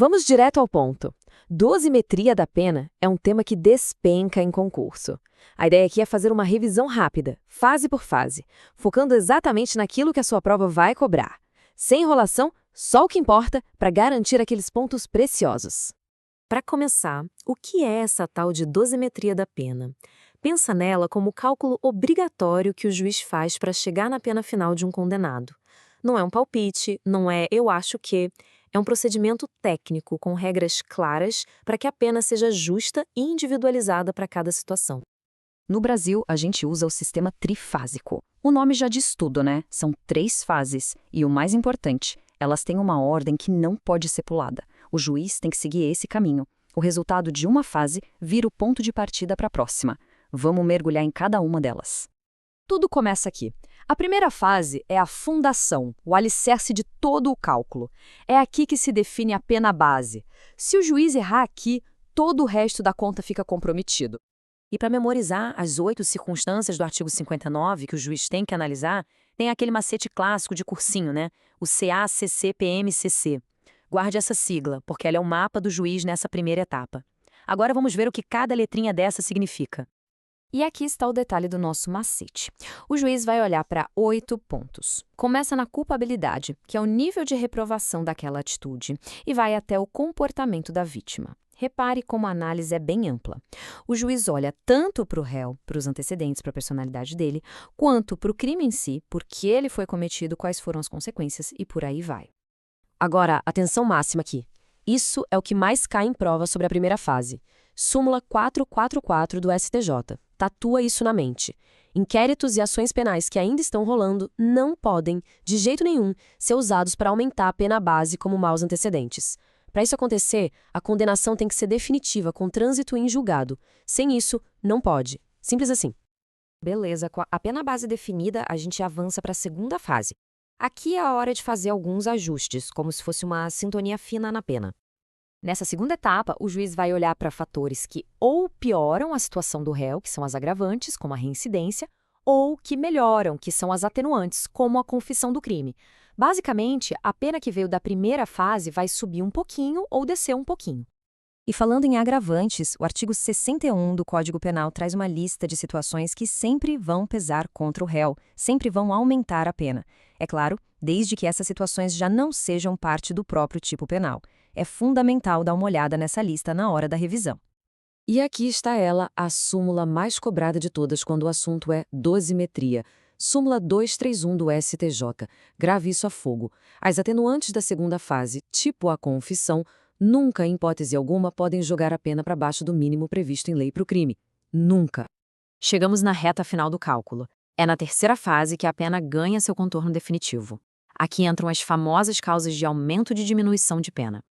Vamos direto ao ponto. Dosimetria da pena é um tema que despenca em concurso. A ideia aqui é fazer uma revisão rápida, fase por fase, focando exatamente naquilo que a sua prova vai cobrar. Sem enrolação, só o que importa para garantir aqueles pontos preciosos. Para começar, o que é essa tal de dosimetria da pena? Pensa nela como o cálculo obrigatório que o juiz faz para chegar na pena final de um condenado. Não é um palpite, não é eu acho que. É um procedimento técnico com regras claras para que a pena seja justa e individualizada para cada situação. No Brasil, a gente usa o sistema trifásico. O nome já diz tudo, né? São 3 fases. E o mais importante, elas têm uma ordem que não pode ser pulada. O juiz tem que seguir esse caminho. O resultado de uma fase vira o ponto de partida para a próxima. Vamos mergulhar em cada uma delas. Tudo começa aqui. A primeira fase é a fundação, o alicerce de todo o cálculo. É aqui que se define a pena base. Se o juiz errar aqui, todo o resto da conta fica comprometido. E para memorizar as 8 circunstâncias do artigo 59 que o juiz tem que analisar, tem aquele macete clássico de cursinho, né? O CACC-PMCC. Guarde essa sigla, porque ela é o mapa do juiz nessa primeira etapa. Agora vamos ver o que cada letrinha dessa significa. E aqui está o detalhe do nosso macete. O juiz vai olhar para 8 pontos. Começa na culpabilidade, que é o nível de reprovação daquela atitude, e vai até o comportamento da vítima. Repare como a análise é bem ampla. O juiz olha tanto para o réu, para os antecedentes, para a personalidade dele, quanto para o crime em si, por que ele foi cometido, quais foram as consequências e por aí vai. Agora, atenção máxima aqui. Isso é o que mais cai em prova sobre a primeira fase. Súmula 444 do STJ. Tatua isso na mente. Inquéritos e ações penais que ainda estão rolando não podem, de jeito nenhum, ser usados para aumentar a pena base como maus antecedentes. Para isso acontecer, a condenação tem que ser definitiva, com trânsito em julgado. Sem isso, não pode. Simples assim. Beleza, com a pena base definida, a gente avança para a segunda fase. Aqui é a hora de fazer alguns ajustes, como se fosse uma sintonia fina na pena. Nessa segunda etapa, o juiz vai olhar para fatores que ou pioram a situação do réu, que são as agravantes, como a reincidência, ou que melhoram, que são as atenuantes, como a confissão do crime. Basicamente, a pena que veio da primeira fase vai subir um pouquinho ou descer um pouquinho. E falando em agravantes, o artigo 61 do Código Penal traz uma lista de situações que sempre vão pesar contra o réu, sempre vão aumentar a pena. É claro, desde que essas situações já não sejam parte do próprio tipo penal. É fundamental dar uma olhada nessa lista na hora da revisão. E aqui está ela, a súmula mais cobrada de todas quando o assunto é dosimetria. Súmula 231 do STJ. Grave isso a fogo. As atenuantes da segunda fase, tipo a confissão, nunca, em hipótese alguma, podem jogar a pena para baixo do mínimo previsto em lei para o crime. Nunca. Chegamos na reta final do cálculo. É na terceira fase que a pena ganha seu contorno definitivo. Aqui entram as famosas causas de aumento e diminuição de pena.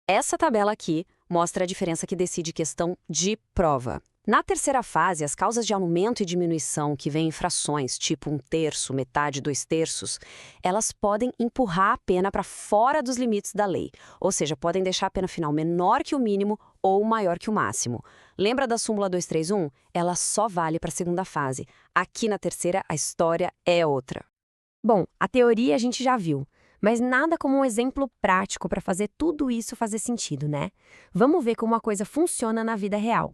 Essa tabela aqui mostra a diferença que decide questão de prova. Na terceira fase, as causas de aumento e diminuição que vêm em frações, tipo 1/3, metade, 2/3, elas podem empurrar a pena para fora dos limites da lei, ou seja, podem deixar a pena final menor que o mínimo ou maior que o máximo. Lembra da súmula 231? Ela só vale para a segunda fase. Aqui na terceira, a história é outra. Bom, a teoria a gente já viu. Mas nada como um exemplo prático para fazer tudo isso fazer sentido, né? Vamos ver como a coisa funciona na vida real.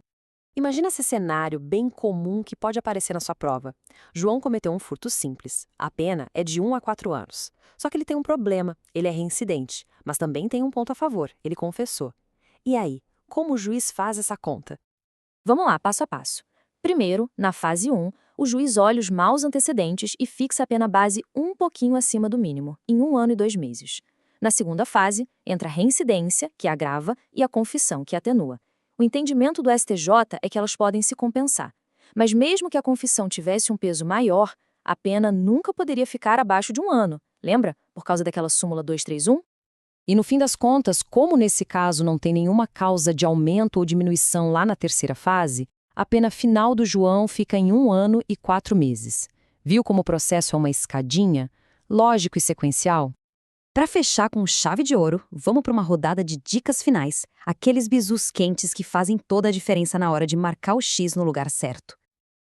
Imagina esse cenário bem comum que pode aparecer na sua prova. João cometeu um furto simples. A pena é de 1 a 4 anos. Só que ele tem um problema, ele é reincidente, mas também tem um ponto a favor, ele confessou. E aí, como o juiz faz essa conta? Vamos lá, passo a passo. Primeiro, na fase 1, o juiz olha os maus antecedentes e fixa a pena base um pouquinho acima do mínimo, em 1 ano e 2 meses. Na segunda fase, entra a reincidência, que agrava, e a confissão, que atenua. O entendimento do STJ é que elas podem se compensar. Mas mesmo que a confissão tivesse um peso maior, a pena nunca poderia ficar abaixo de 1 ano. Lembra? Por causa daquela súmula 231? E no fim das contas, como nesse caso não tem nenhuma causa de aumento ou diminuição lá na terceira fase, a pena final do João fica em 1 ano e 4 meses. Viu como o processo é uma escadinha? Lógico e sequencial? Para fechar com chave de ouro, vamos para uma rodada de dicas finais, aqueles bizus quentes que fazem toda a diferença na hora de marcar o X no lugar certo.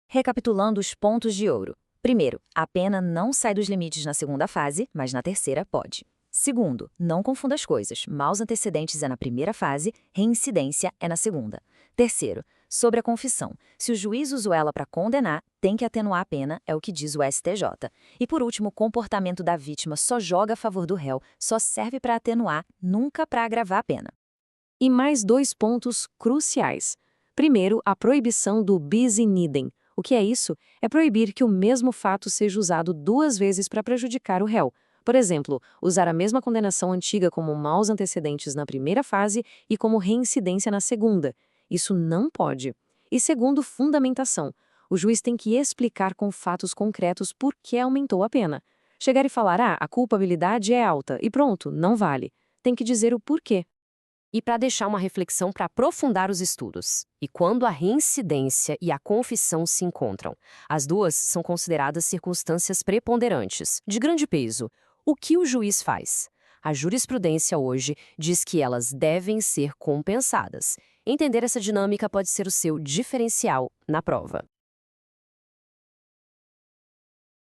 Recapitulando os pontos de ouro. Primeiro, a pena não sai dos limites na segunda fase, mas na terceira pode. Segundo, não confunda as coisas. Maus antecedentes é na primeira fase, reincidência é na segunda. Terceiro, sobre a confissão. Se o juiz usou ela para condenar, tem que atenuar a pena, é o que diz o STJ. E por último, o comportamento da vítima só joga a favor do réu, só serve para atenuar, nunca para agravar a pena. E mais 2 pontos cruciais. Primeiro, a proibição do bis in idem. O que é isso? É proibir que o mesmo fato seja usado 2 vezes para prejudicar o réu. Por exemplo, usar a mesma condenação antiga como maus antecedentes na primeira fase e como reincidência na segunda. Isso não pode. E segundo, fundamentação. O juiz tem que explicar com fatos concretos por que aumentou a pena. Chegar e falar, a culpabilidade é alta e pronto, não vale. Tem que dizer o porquê. E para deixar uma reflexão para aprofundar os estudos. E quando a reincidência e a confissão se encontram? As duas são consideradas circunstâncias preponderantes, de grande peso. O que o juiz faz? A jurisprudência hoje diz que elas devem ser compensadas. Entender essa dinâmica pode ser o seu diferencial na prova.